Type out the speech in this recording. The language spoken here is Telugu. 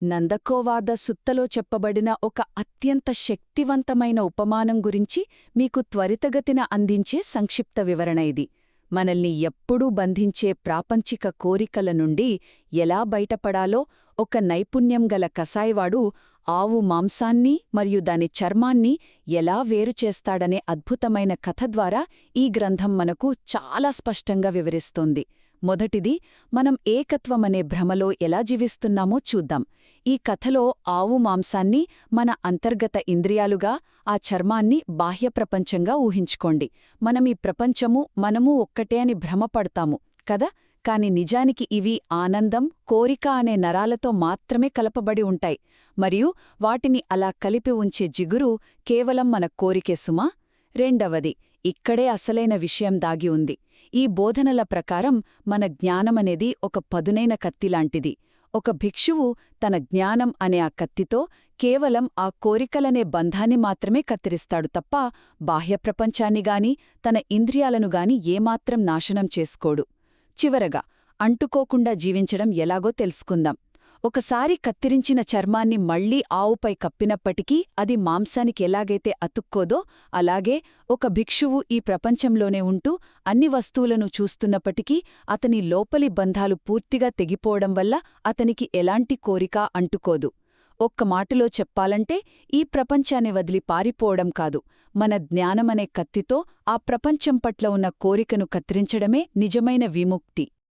నందకోవాద సుత్తలో చెప్పబడిన ఒక అత్యంత శక్తివంతమైన ఉపమానం గురించి మీకు త్వరితగతిన అందించే సంక్షిప్త వివరణ ఇది. మనల్ని ఎప్పుడూ బంధించే ప్రాపంచిక కోరికల నుండి ఎలా బయటపడాలో ఒక నైపుణ్యం గల కసాయివాడు ఆవు మాంసాన్ని మరియు దాని చర్మాన్ని ఎలా వేరుచేస్తాడనే అద్భుతమైన కథ ద్వారా ఈ గ్రంథం మనకు చాలా స్పష్టంగా వివరిస్తోంది. మొదటిది, మనం ఏకత్వమనే భ్రమలో ఎలా జీవిస్తున్నామో చూద్దాం. ఈ కథలో ఆవు మాంసాన్ని మన అంతర్గత ఇంద్రియాలుగా, ఆ చర్మాన్ని బాహ్య ప్రపంచంగా ఊహించుకోండి. మనం ఈ ప్రపంచము, మనమూ ఒక్కటే అని భ్రమపడతాము కదా. కాని నిజానికి ఇవి ఆనందం, కోరిక అనే నరాలతో మాత్రమే కలపబడి ఉంటాయి. మరియు వాటిని అలా కలిపి ఉంచే జిగురు కేవలం మన కోరికే సుమా. రెండవది, ఇక్కడే అసలైన విషయం దాగి ఉంది. ఈ బోధనల ప్రకారం మన జ్ఞానమనేది ఒక పదునైన కత్తిలాంటిది. ఒక భిక్షువు తన జ్ఞానం అనే ఆ కత్తితో కేవలం ఆ కోరికలనే బంధాన్ని మాత్రమే కత్తిరిస్తాడు తప్ప బాహ్య ప్రపంచాన్నిగాని తన ఇంద్రియాలనుగాని ఏమాత్రం నాశనం చేసుకోడు. చివరగా, అంటుకోకుండా జీవించడం ఎలాగో తెలుసుకుందాం. ఒకసారి కత్తిరించిన చర్మాన్ని మళ్లీ ఆవుపై కప్పినప్పటికీ అది మాంసానికి ఎలాగైతే అతుక్కోదో, అలాగే ఒక భిక్షువు ఈ ప్రపంచంలోనే ఉంటూ అన్ని వస్తువులను చూస్తున్నప్పటికీ అతని లోపలి బంధాలు పూర్తిగా తెగిపోవడం వల్ల అతనికి ఎలాంటి కోరిక అంటుకోదు. ఒక్క మాటలో చెప్పాలంటే, ఈ ప్రపంచాన్ని వదిలి పారిపోవడం కాదు, మన జ్ఞానమనే కత్తితో ఆ ప్రపంచం పట్ల ఉన్న కోరికను కత్తిరించడమే నిజమైన విముక్తి.